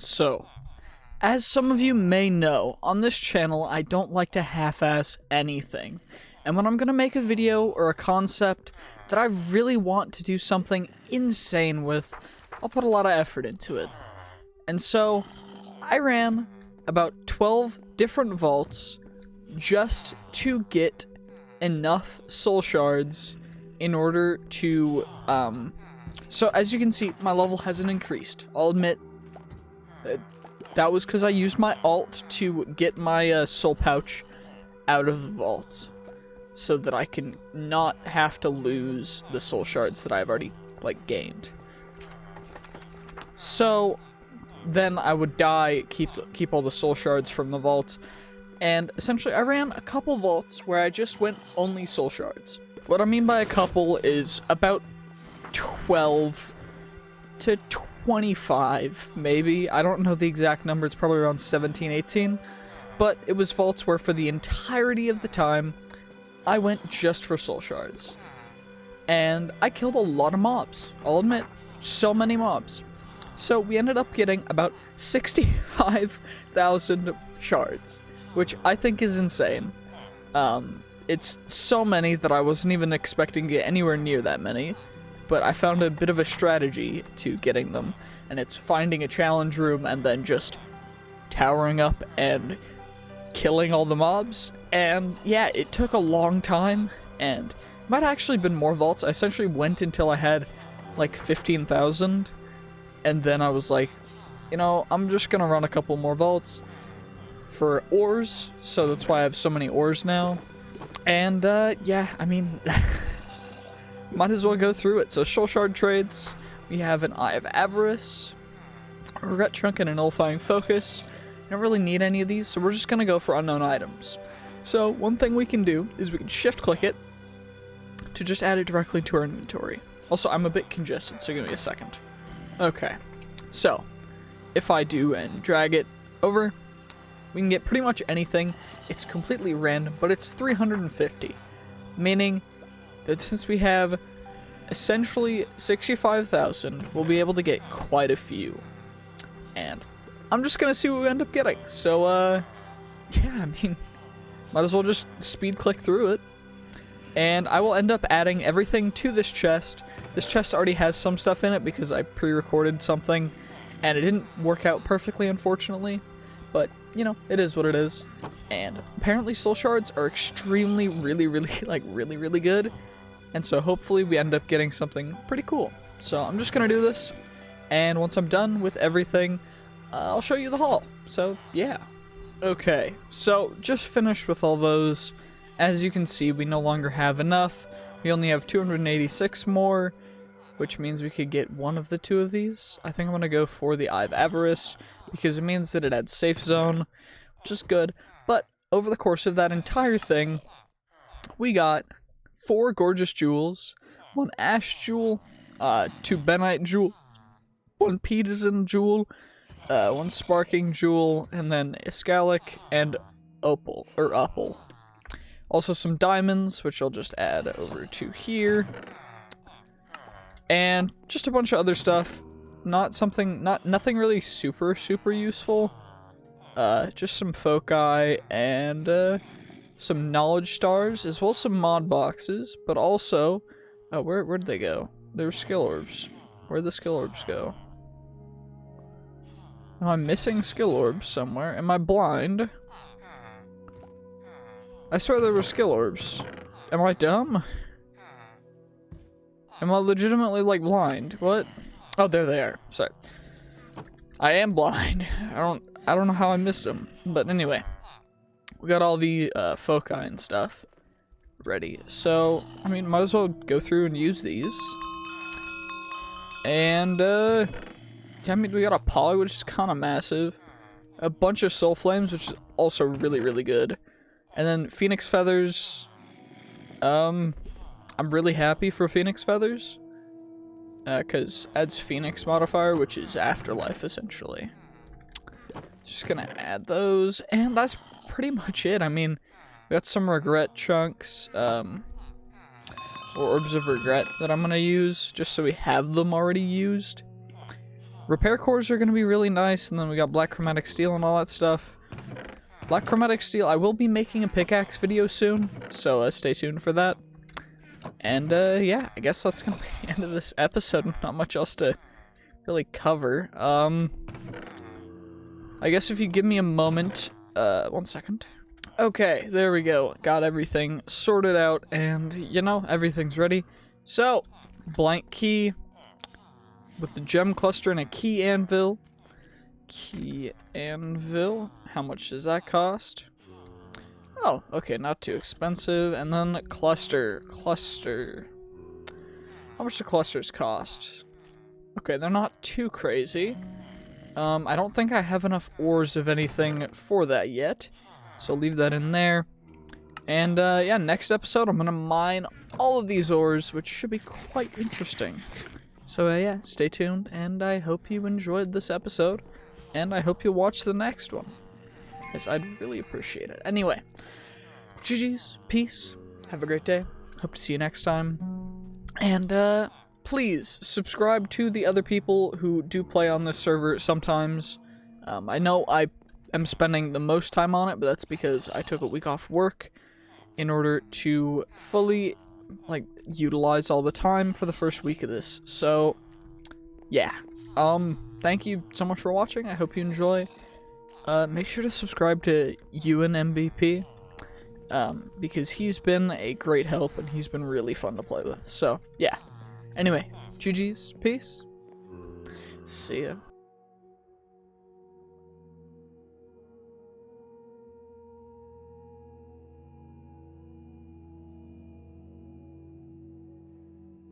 So, as some of you may know, on this channel I don't like to half-ass anything. And when I'm gonna make a video or a concept that I really want to do something insane with, I'll put a lot of effort into it. And so, I ran about 12 different vaults just to get enough soul shards in order to, so as you can see, my level hasn't increased. I'll admit, that was because I used my alt to get my soul pouch out of the vault, so that I can not have to lose the soul shards that I've already, gained. So, then I would die, keep all the soul shards from the vault, and essentially I ran a couple vaults where I just went only soul shards. What I mean by a couple is about 12 to 25, maybe. I don't know the exact number, it's probably around 17, 18. But it was vaults where for the entirety of the time, I went just for soul shards. And I killed a lot of mobs, I'll admit, so many mobs. So we ended up getting about 65,000 shards, which I think is insane. It's so many that I wasn't even expecting to get anywhere near that many. But I found a bit of a strategy to getting them, and it's finding a challenge room and then just towering up and killing all the mobs. And yeah, it took a long time, and it might have actually been more vaults. I essentially went until I had like 15,000, and then I was like, you know, I'm just gonna run a couple more vaults for ores, so that's why I have so many ores now. And yeah, I mean, might as well go through it. So, soul shard trades, we have an Eye of Avarice, a Regret Chunk, and a Nullifying Focus. I don't really need any of these, so we're just gonna go for unknown items. So, one thing we can do is we can shift click it to just add it directly to our inventory. Also, I'm a bit congested, so give me a second. Okay, so, if I do and drag it over, we can get pretty much anything. It's completely random, but it's 350, meaning that since we have essentially 65,000, we'll be able to get quite a few. And I'm just gonna see what we end up getting. So, yeah, I mean, might as well just speed click through it. And I will end up adding everything to this chest. This chest already has some stuff in it because I pre-recorded something, and it didn't work out perfectly, unfortunately. But, you know, it is what it is. And apparently soul shards are extremely, really good. And so hopefully we end up getting something pretty cool. So I'm just gonna do this, and once I'm done with everything, I'll show you the haul. So yeah. Okay, so just finished with all those. As you can see, we no longer have enough. We only have 286 more, which means we could get one of the two of these. I think I'm gonna go for the Eye of Avarice, because it means that it adds safe zone, which is good. But over the course of that entire thing, we got 4 gorgeous jewels, 1 ash jewel, 2 benite jewel, 1 Peterson jewel, 1 sparking jewel, and then Iskalic and opal. Also some diamonds, which I'll just add over to here, and just a bunch of other stuff. Nothing really super useful. Just some foci and some knowledge stars, as well as some mod boxes, but also, oh, where'd they go? They were skill orbs. Where'd the skill orbs go? Am I missing skill orbs somewhere? Am I blind? I swear there were skill orbs. Am I dumb? Am I legitimately, blind? What? Oh, there they are. Sorry. I am blind. I don't know how I missed them. But anyway. We got all the foci and stuff ready. So, I mean, might as well go through and use these. And, I mean, we got a poly, which is kind of massive. A bunch of soul flames, which is also really good. And then phoenix feathers. I'm really happy for phoenix feathers. Because adds phoenix modifier, which is afterlife, essentially. Just gonna add those, and that's pretty much it. I mean, we got some regret chunks, or orbs of regret that I'm gonna use, just so we have them already used. Repair cores are going to be really nice, and then we got black chromatic steel and all that stuff. Black chromatic steel, I will be making a pickaxe video soon, so stay tuned for that. And yeah, I guess that's going to be the end of this episode. Not much else to really cover. I guess if you give me a moment, 1 second. Okay, there we go. Got everything sorted out, and you know, everything's ready. So, blank key with the gem cluster and a key anvil. Key anvil. How much does that cost? Oh, okay, not too expensive. And then cluster. Cluster. How much do clusters cost? Okay, they're not too crazy. I don't think I have enough ores of anything for that yet. So leave that in there. And yeah, next episode I'm gonna mine all of these ores, which should be quite interesting. So yeah, stay tuned, and I hope you enjoyed this episode, and I hope you'll watch the next one, as I'd really appreciate it. Anyway, GG's, peace, have a great day, hope to see you next time, and please subscribe to the other people who do play on this server sometimes. I know I am spending the most time on it, but that's because I took a week off work in order to fully, like, utilize all the time for the first week of this. So, yeah. Thank you so much for watching. I hope you enjoy. Make sure to subscribe to Ewan MVP, because he's been a great help and he's been really fun to play with. So, yeah. Anyway, GG's, peace. See ya.